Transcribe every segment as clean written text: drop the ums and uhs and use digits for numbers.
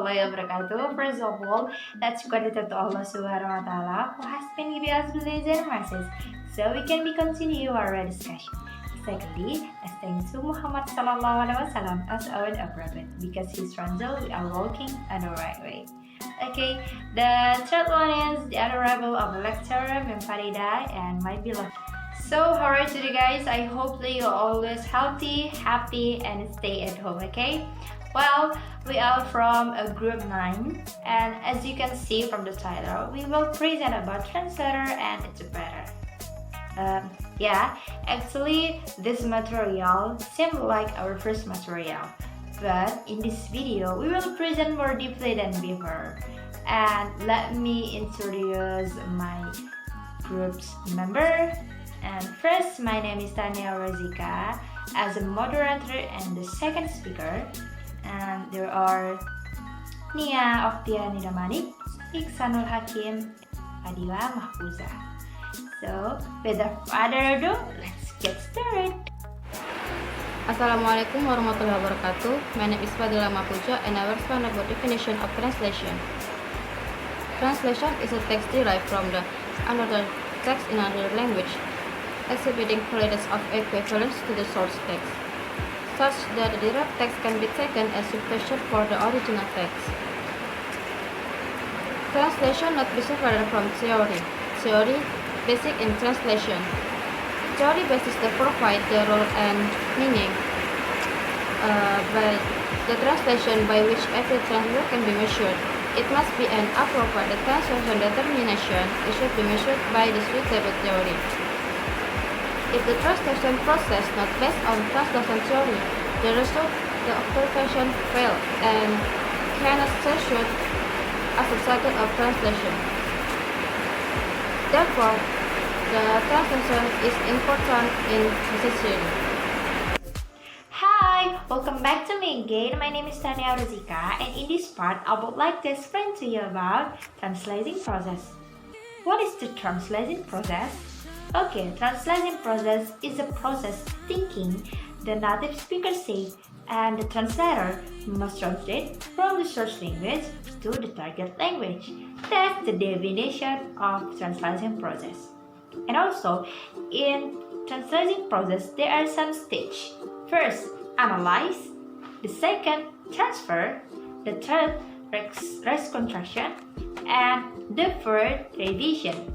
warahmatullahi wabarakatuh. First of all, let's gratitude to Allah Subhanahu wa Taala who has been giving us blessings and mercies, so we can be continue our discussion. Secondly, let's thank to Muhammad Sallallahu Alaihi Wasallam as our prophet because his translation we are walking in the right way. Okay, the third one is the honorable of the lecturer, Fadhila and my beloved. So, how are you today, guys? I hope that you're always healthy, happy, and stay at home, okay? Well, we are from a group 9, and as you can see from the title, we will present about translator and interpreter. Yeah, actually, this material seems like our first material, but in this video, we will present more deeply than before. And let me introduce my group's member. And first, my name is Tania Rozika as a moderator and the second speaker. And there are Nia Oktiani Damanik, Ikhsnanul Hakim, Fadhila Mahfuza. So, without further ado, let's get started. Assalamualaikum warahmatullahi wabarakatuh. My name is Fadhila Mahfuza and I will explain about definition of translation. Translation is a text derived from another text in another language, exhibiting qualities of equivalence to the source text, such that the derived text can be taken as substitute for the original text. Translation not be separated from theory. Theory, basic in translation. Theory basis that provide the role and meaning, but the translation by which every translator can be measured. It must be an appropriate translation determination. It should be measured by the suitable theory. If the translation process not based on translation theory, the result, the observation fail and cannot associate associated of translation. Therefore, the translation is important in necessary. Hi, welcome back to me again. My name is Tania Rozika, and in this part, I would like to explain to you about translating process. What is the translating process? Okay, translating process is a process thinking the native speaker said, and the translator must translate from the source language to the target language. That's the definition of translation process. And also, in translation process, there are some stages. First, analyze. The second, transfer. The third, reconstruction. And the fourth, revision.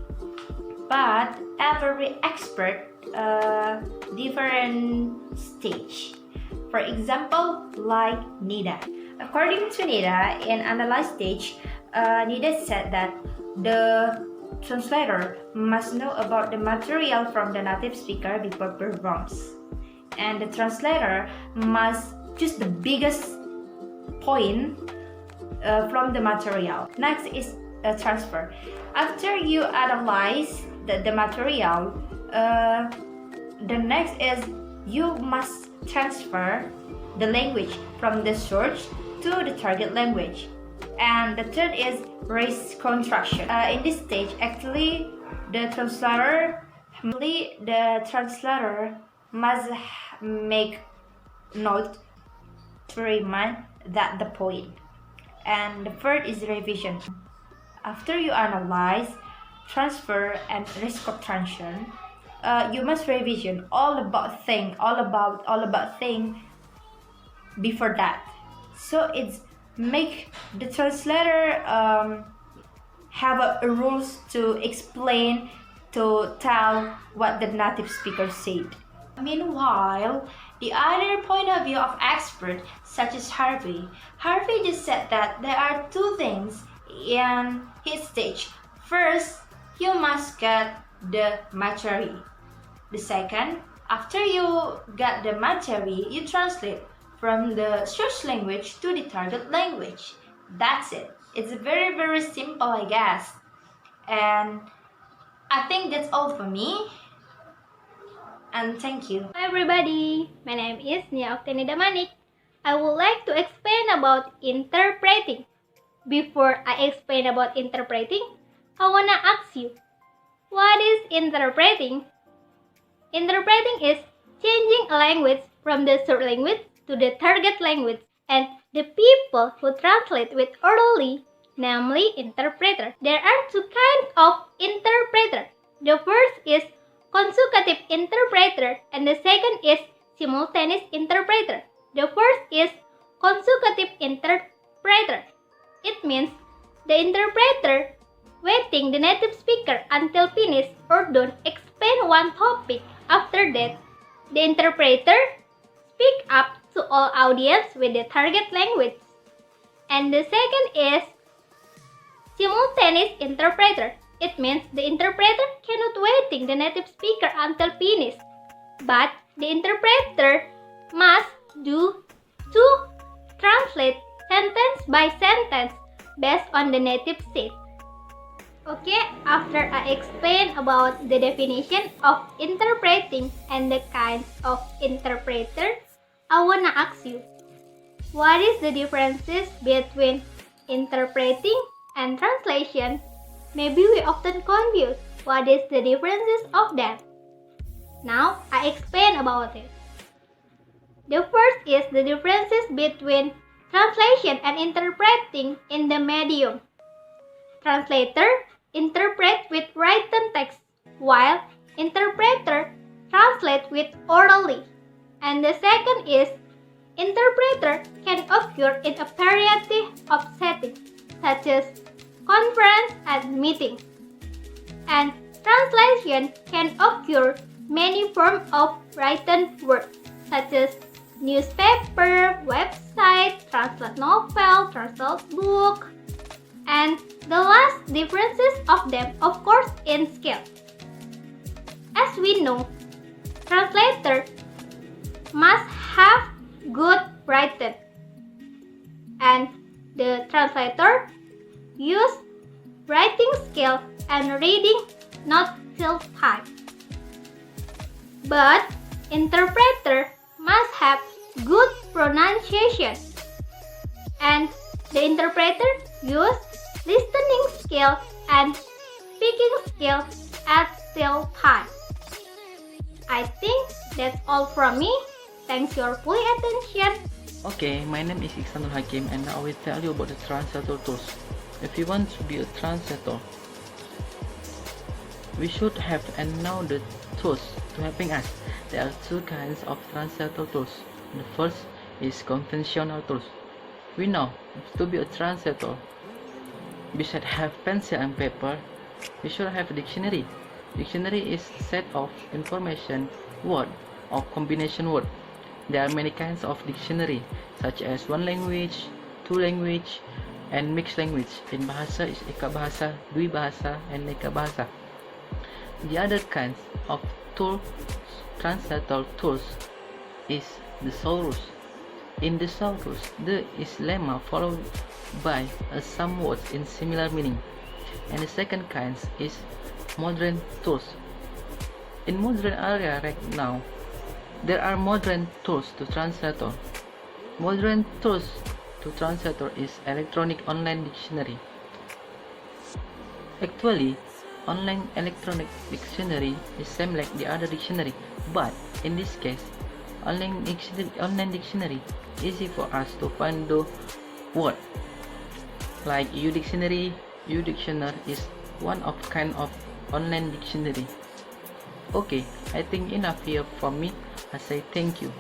But every expert different stage. For example, like Nida. According to Nida, in analyze stage, Nida said that the translator must know about the material from the native speaker before performs, and the translator must choose the biggest point from the material. Next is transfer. After you analyze the material, the next is you must transfer the language from the source to the target language. And the third is reconstruction. In this stage, actually, the translator must make note to remind that the point. And the third is revision. After you analyze, transfer, and reconstruction, you must revision all about thing before that. So it's make the translator have a rules to explain, to tell what the native speaker said. Meanwhile, the other point of view of expert such as Harvey just said that there are two things in his stage. First, you must get the material. The second, after you get the material, you translate from the source language to the target language. That's it. It's very, very simple, I guess. And I think that's all for me. And thank you. Hi everybody, my name is Nia Oktiani Damanik. I would like to explain about interpreting. Before I explain about interpreting, I wanna ask you, what is interpreting? Interpreting is changing a language from the source language to the target language, and the people who translate with orally, namely interpreter. There are two kinds of interpreter. The first is consecutive interpreter and the second is simultaneous interpreter. The first is consecutive interpreter. It means the interpreter waiting the native speaker until finish or done explain one topic. After that, the interpreter speak up to all audience with the target language. And the second is simultaneous interpreter. It means the interpreter cannot waiting the native speaker until finish, but the interpreter must do to translate sentence by sentence based on the native said. Okay, after I explain about the definition of interpreting and the kinds of interpreter, I wanna ask you, what is the differences between interpreting and translation? Maybe we often confuse what is the differences of them. Now, I explain about it. The first is the differences between translation and interpreting in the medium. Translator interpret with written text, while interpreter translate with orally. And the second is interpreter can occur in a variety of settings, such as conference and meeting. And translation can occur many forms of written words, such as newspaper, website, translate novel, translate book. And the last differences of them, of course, in scale. As we know, translator must have good written, and the translator use writing skill and reading not till time. But interpreter must have good pronunciation, and the interpreter use listening skill and speaking skill at still time. I think that's all from me. Thanks your full attention. Okay, my name is Ikhsnanul Hakim and I will tell you about the translator tools. If you want to be a translator, we should have and know the tools to helping us. There are two kinds of translator tools. The first is conventional tools. We know to be a translator, besides have pencil and paper, we should have a dictionary. Dictionary is a set of information, word or combination word. There are many kinds of dictionary, such as one language, two language, and mixed language. In bahasa is eka bahasa, dui bahasa, and neka bahasa. The other kinds of tool, translator tools, is the thesaurus. In the thesaurus, there is lemma followed by some words in similar meaning. And the second kind is modern tools. In modern area right now, there are modern tools to translator. Modern tools to translator is electronic online dictionary. Actually, online electronic dictionary is same like the other dictionary, but in this case, online dictionary easy for us to find the word. Like U-Dictionary is one of kind of online dictionary. Okay, I think enough here from me. I say thank you.